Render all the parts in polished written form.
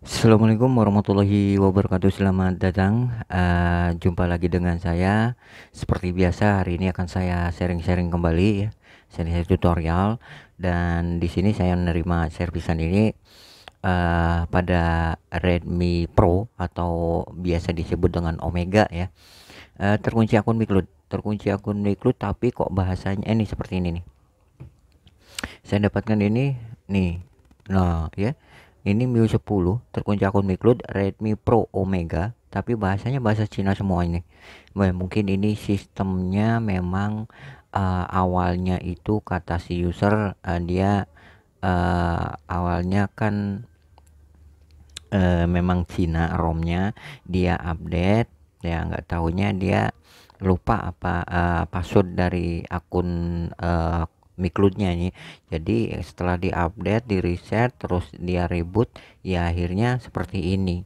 Assalamualaikum warahmatullahi wabarakatuh. Selamat datang. Jumpa lagi dengan saya. Seperti biasa, hari ini akan saya sharing-sharing kembali ya, sharing tutorial. Dan di sini saya menerima servisan ini pada Redmi Pro atau biasa disebut dengan Omega ya. Terkunci akun Micloud, tapi kok bahasanya ini seperti ini nih. Saya dapatkan ini nih. Nah, ya. Ini MIUI 10 terkunci akun Micloud Redmi Pro Omega, tapi bahasanya bahasa Cina semua ini. Mungkin ini sistemnya memang awalnya itu kata si user dia awalnya kan memang Cina ROM-nya, dia update ya, nggak tahunya dia lupa apa password dari akun Micloudnya ini. Jadi setelah diupdate, di reset, terus dia reboot, ya akhirnya seperti ini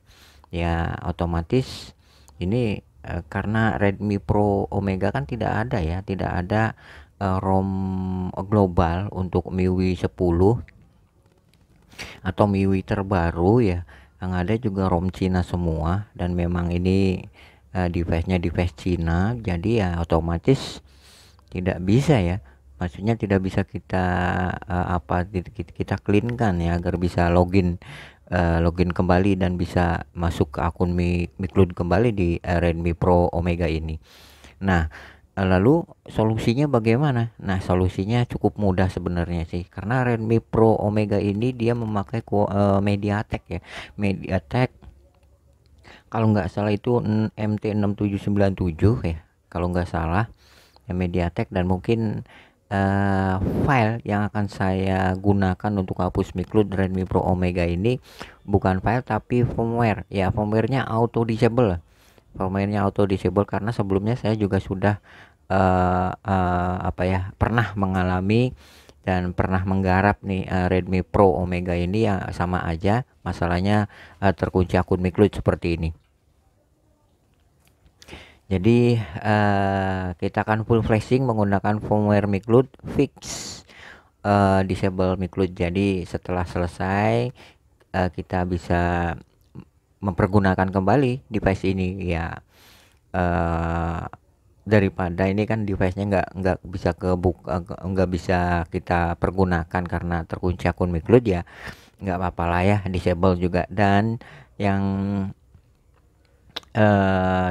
ya. Otomatis ini karena Redmi Pro Omega kan tidak ada ya, tidak ada ROM global untuk MIUI 10 atau MIUI terbaru ya. Yang ada juga ROM Cina semua, dan memang ini device-nya device Cina, jadi ya otomatis tidak bisa ya, maksudnya tidak bisa kita kita clean kan ya, agar bisa login kembali dan bisa masuk ke akun Micloud kembali di Redmi Pro Omega ini. Nah, lalu solusinya bagaimana? Nah, solusinya cukup mudah sebenarnya sih, karena Redmi Pro Omega ini dia memakai MediaTek ya. MediaTek kalau nggak salah itu MT6797 ya, kalau nggak salah ya, MediaTek. Dan mungkin file yang akan saya gunakan untuk hapus Micloud Redmi Pro Omega ini bukan file tapi firmware ya. Firmware-nya auto disable karena sebelumnya saya juga sudah pernah mengalami dan pernah menggarap nih Redmi Pro Omega ini, yang sama aja masalahnya, terkunci akun Micloud seperti ini. Jadi kita akan full flashing menggunakan firmware Micloud fix disable Micloud. Jadi setelah selesai kita bisa mempergunakan kembali device ini ya, daripada ini kan device-nya nggak bisa nggak bisa kita pergunakan karena terkunci akun Micloud ya, nggak apa-apa lah ya, disable juga. Dan yang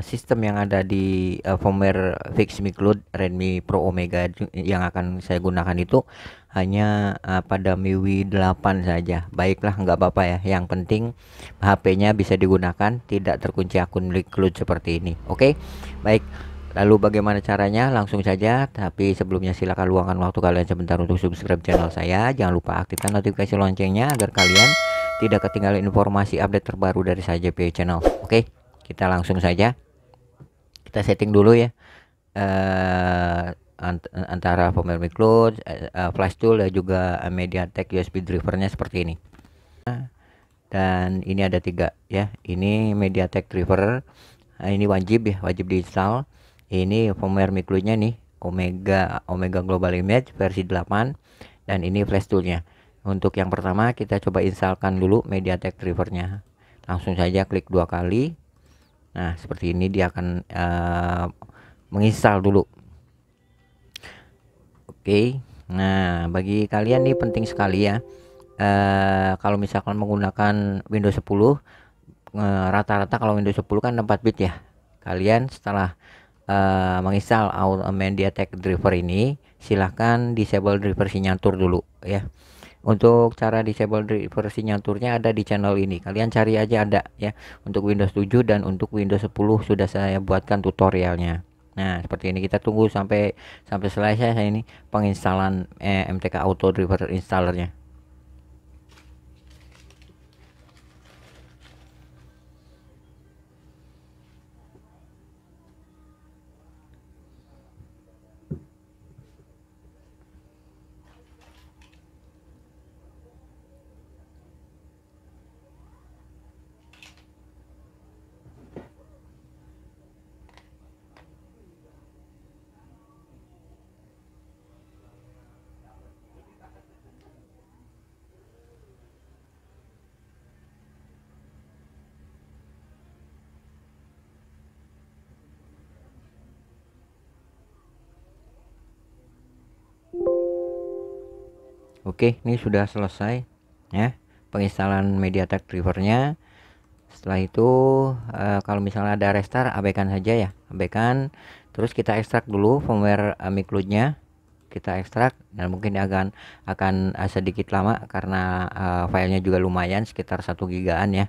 sistem yang ada di firmware fix Micloud Redmi Pro Omega yang akan saya gunakan itu hanya pada MIUI 8 saja. Baiklah, nggak apa-apa ya, yang penting HP-nya bisa digunakan, tidak terkunci akun Micloud seperti ini. Oke, baik. Lalu bagaimana caranya? Langsung saja, tapi sebelumnya silakan luangkan waktu kalian sebentar untuk subscribe channel saya. Jangan lupa aktifkan notifikasi loncengnya agar kalian tidak ketinggalan informasi update terbaru dari saya JP Channel. Oke, kita langsung saja. Kita setting dulu ya antara firmware Micloud, flash tool, dan juga MediaTek USB drivernya seperti ini. Dan ini ada 3 ya. Ini MediaTek driver. Ini wajib ya, wajib diinstal. Ini firmware Micloudnya nih, Omega Global Image versi 8, dan ini flash toolnya. Untuk yang pertama kita coba instalkan dulu MediaTek drivernya. Langsung saja klik 2 kali. Nah, seperti ini dia akan menginstal dulu. Oke. Nah, bagi kalian nih penting sekali ya, kalau misalkan menggunakan Windows 10, rata-rata kalau Windows 10 kan 4 bit ya. Kalian setelah menginstal MediaTek driver ini, silahkan disable driver signature dulu ya. Untuk cara disable driver signaturnya ada di channel ini, kalian cari aja, ada ya. Untuk Windows 7 dan untuk Windows 10 sudah saya buatkan tutorialnya. Nah, seperti ini, kita tunggu sampai selesai ini penginstalan MTK Auto Driver installernya. Oke, ini sudah selesai ya penginstalan MediaTek drivernya. Setelah itu kalau misalnya ada restart, abaikan saja ya, abaikan. Terus kita ekstrak dulu firmware micloud-nya, kita ekstrak, dan mungkin akan sedikit lama karena filenya juga lumayan, sekitar 1 gigaan ya.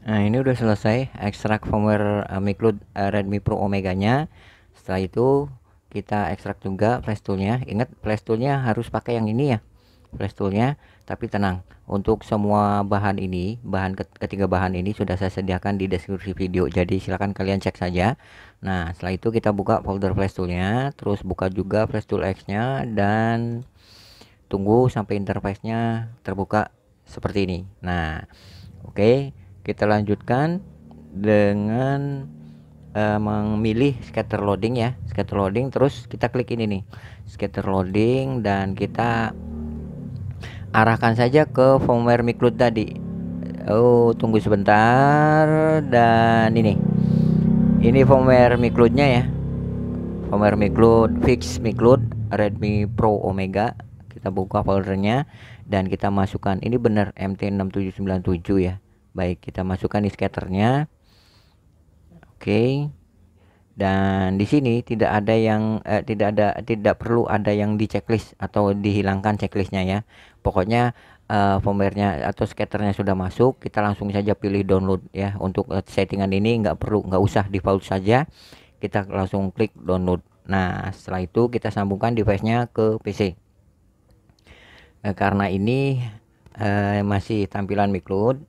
Nah, ini udah selesai ekstrak firmware micloud Redmi Pro Omega nya. Setelah itu kita ekstrak juga flash toolnya. Ingat, flash toolnya harus pakai yang ini ya, flash toolnya. Tapi tenang, untuk semua bahan ini, ketiga bahan ini sudah saya sediakan di deskripsi video, jadi silahkan kalian cek saja. Nah, setelah itu kita buka folder flash toolnya, terus buka juga flash tool X nya, dan tunggu sampai interface-nya terbuka seperti ini. Nah, oke, kita lanjutkan dengan memilih scatter loading ya, scatter loading. Terus kita klik ini nih, scatter loading, dan kita arahkan saja ke firmware micloud tadi. Oh, tunggu sebentar. Dan ini firmware micloudnya ya, firmware micloud fix micloud Redmi Pro Omega. Kita buka foldernya dan kita masukkan, ini benar MT6797 ya. Baik, kita masukkan di scatternya. Oke. Dan di sini tidak perlu ada yang di checklist atau dihilangkan checklistnya ya. Pokoknya firmware-nya atau scatternya sudah masuk, kita langsung saja pilih download ya. Untuk settingan ini nggak usah default saja, kita langsung klik download. Nah, setelah itu kita sambungkan device-nya ke PC. Karena ini masih tampilan micloud,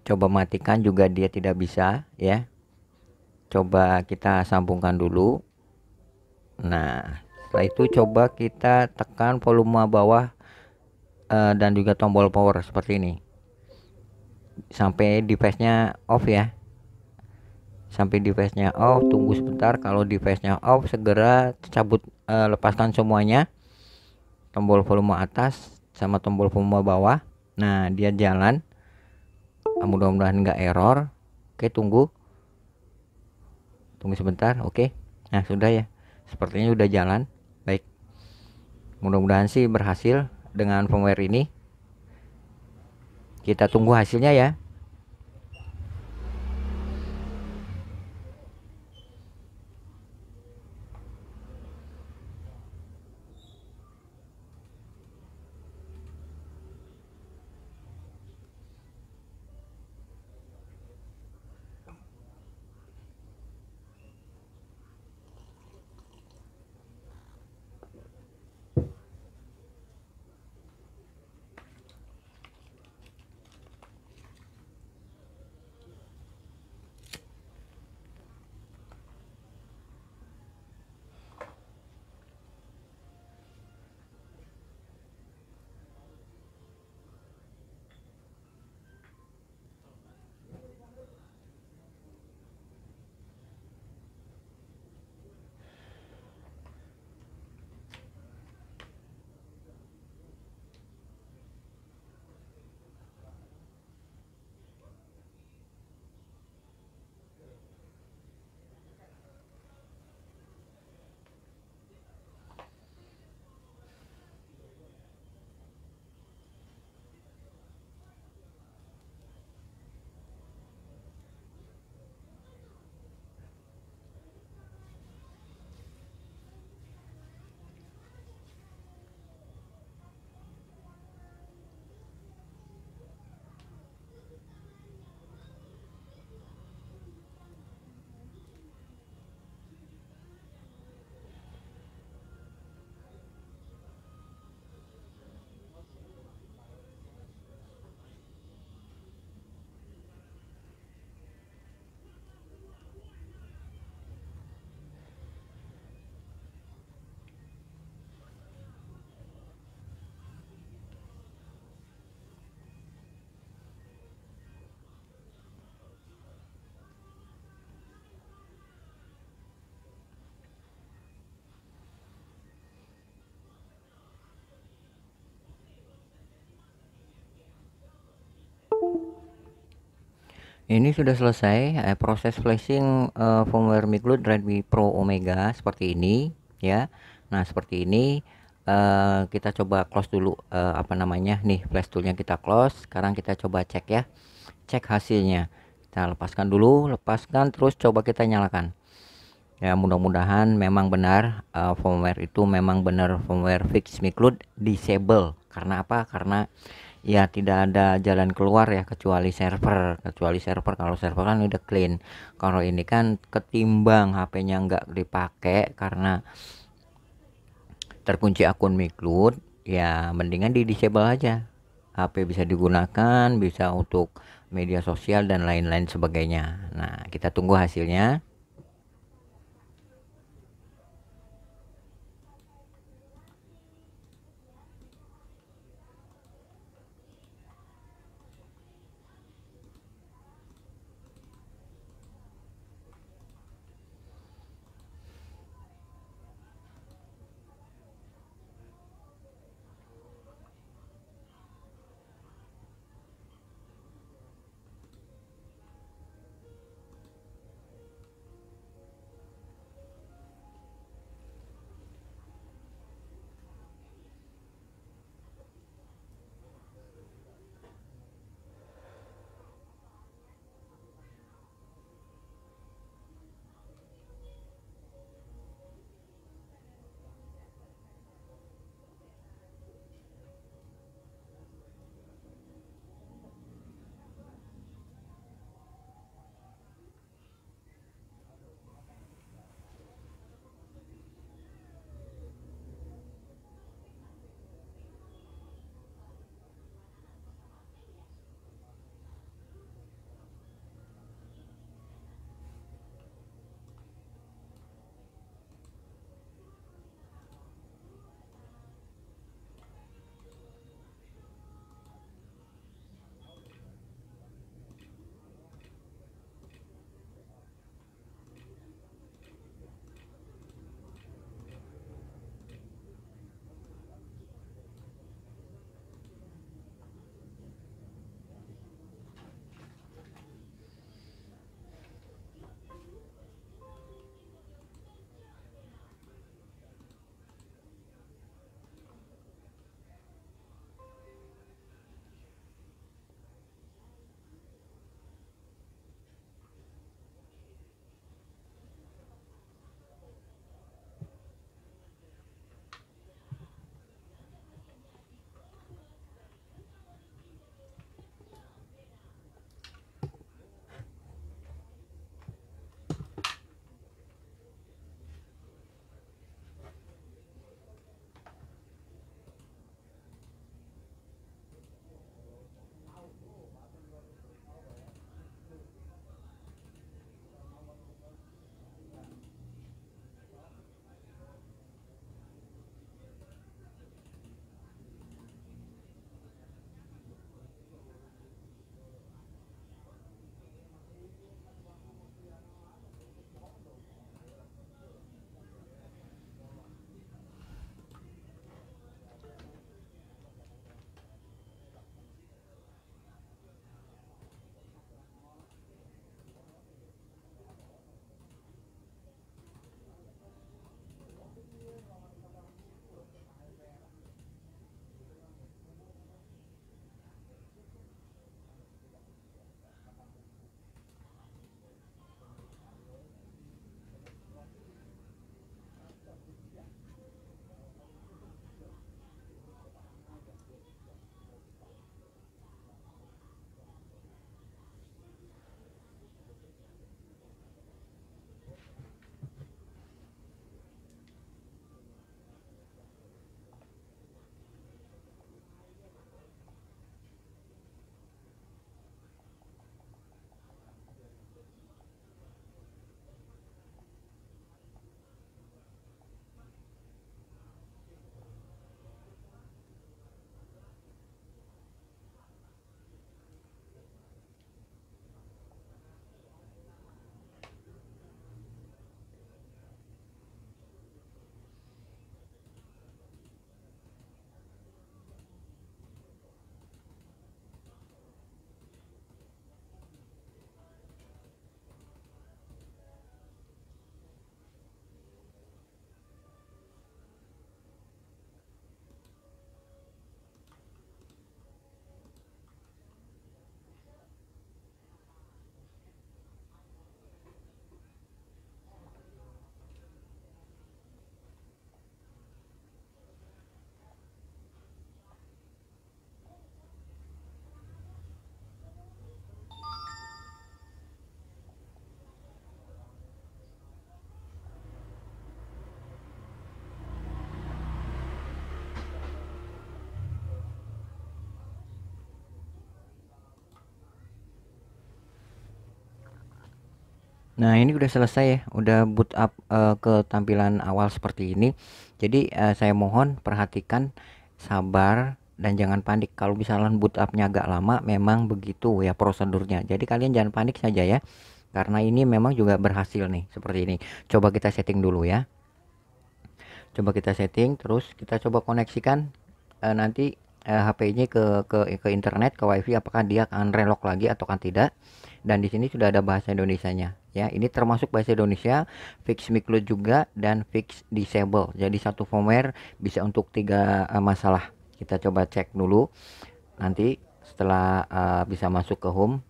coba matikan juga dia tidak bisa ya. Coba kita sambungkan dulu. Nah, setelah itu coba kita tekan volume bawah dan juga tombol power seperti ini sampai device-nya off ya. Sampai device-nya off, tunggu sebentar. Kalau device-nya off, segera cabut, lepaskan semuanya, tombol volume atas sama tombol volume bawah. Nah, dia jalan. Mudah-mudahan nggak error. Oke, tunggu sebentar. Oke, nah sudah ya, sepertinya udah jalan. Baik, mudah-mudahan sih berhasil dengan firmware ini. Kita tunggu hasilnya ya. Ini sudah selesai proses flashing firmware Micloud Redmi Pro Omega seperti ini ya. Nah, seperti ini kita coba close dulu apa namanya nih, flash toolnya kita close. Sekarang kita coba cek ya. Cek hasilnya. Kita lepaskan dulu, lepaskan terus coba kita nyalakan. Ya, mudah-mudahan memang benar firmware itu memang benar firmware fix Micloud disable. Karena apa? Karena ya tidak ada jalan keluar ya, kecuali server. Kalau server kan udah clean. Kalau ini kan ketimbang HP-nya nggak dipakai karena terkunci akun Micloud, ya mendingan di disable aja. HP bisa digunakan, bisa untuk media sosial dan lain-lain sebagainya. Nah, kita tunggu hasilnya. Nah, ini udah selesai ya, udah boot up ke tampilan awal seperti ini. Jadi saya mohon perhatikan, sabar dan jangan panik. Kalau misalnya boot upnya agak lama, memang begitu ya prosedurnya. Jadi kalian jangan panik saja ya, karena ini memang juga berhasil nih seperti ini. Coba kita setting dulu ya. Coba kita setting, terus kita coba koneksikan nanti HP ini ke internet, ke WiFi, apakah dia akan relok lagi atau kan tidak. Dan di sini sudah ada bahasa Indonesianya ya. Ini termasuk bahasa Indonesia, fix micloud juga dan fix disable. Jadi satu firmware bisa untuk 3 masalah. Kita coba cek dulu nanti setelah bisa masuk ke home.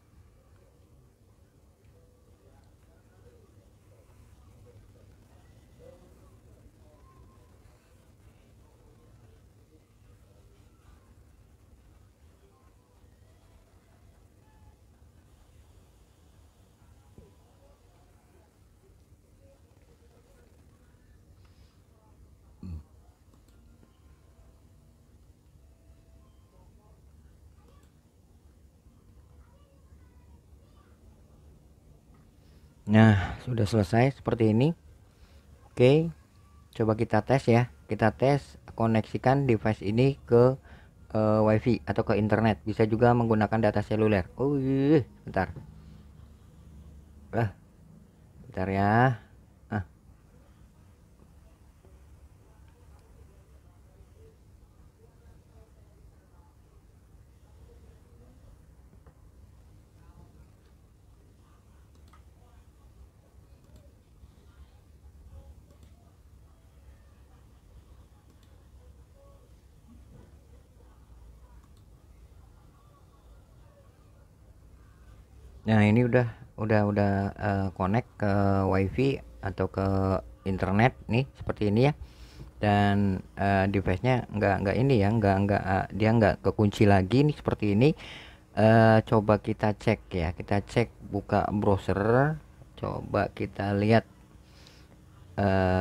Nah, sudah selesai seperti ini. Oke, coba kita tes ya. Kita tes koneksikan device ini ke WiFi atau ke internet. Bisa juga menggunakan data seluler. Oh iya, bentar. Bentar ya. Nah, ini udah connect ke WiFi atau ke internet nih seperti ini ya. Dan device-nya nggak ini ya, nggak dia nggak kekunci lagi nih seperti ini. Coba kita cek ya, kita cek buka browser, coba kita lihat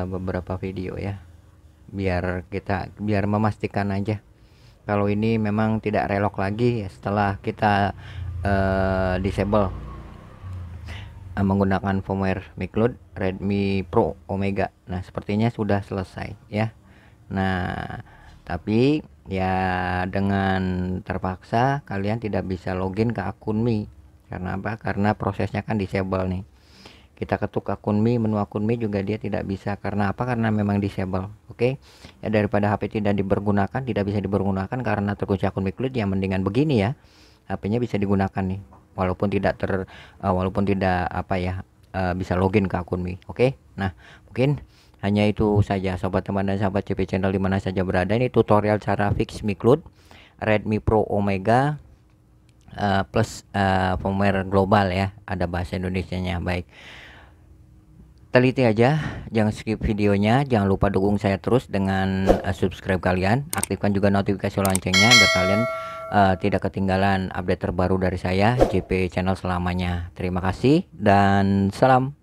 beberapa video ya, biar memastikan aja kalau ini memang tidak relok lagi ya, setelah kita disable menggunakan firmware micloud Redmi Pro Omega. Nah, sepertinya sudah selesai ya. Nah, tapi ya dengan terpaksa kalian tidak bisa login ke akun Mi. Karena apa? Karena prosesnya kan disable nih. Kita ketuk akun Mi, menu akun Mi juga dia tidak bisa. Karena apa? Karena memang disable. Oke. Ya, daripada HP tidak dipergunakan, tidak bisa dipergunakan karena terkunci akun micloud, ya mendingan begini ya. HP-nya bisa digunakan nih. Walaupun tidak apa ya, bisa login ke akun Mi. Oke. Nah, mungkin hanya itu saja sobat teman dan sahabat CP Channel dimana saja berada. Ini tutorial cara fix micloud Redmi Pro Omega plus firmware global ya, ada bahasa Indonesianya. Baik, teliti aja, jangan skip videonya, jangan lupa dukung saya terus dengan subscribe kalian, aktifkan juga notifikasi loncengnya agar kalian tidak ketinggalan update terbaru dari saya JP Channel selamanya. Terima kasih dan salam.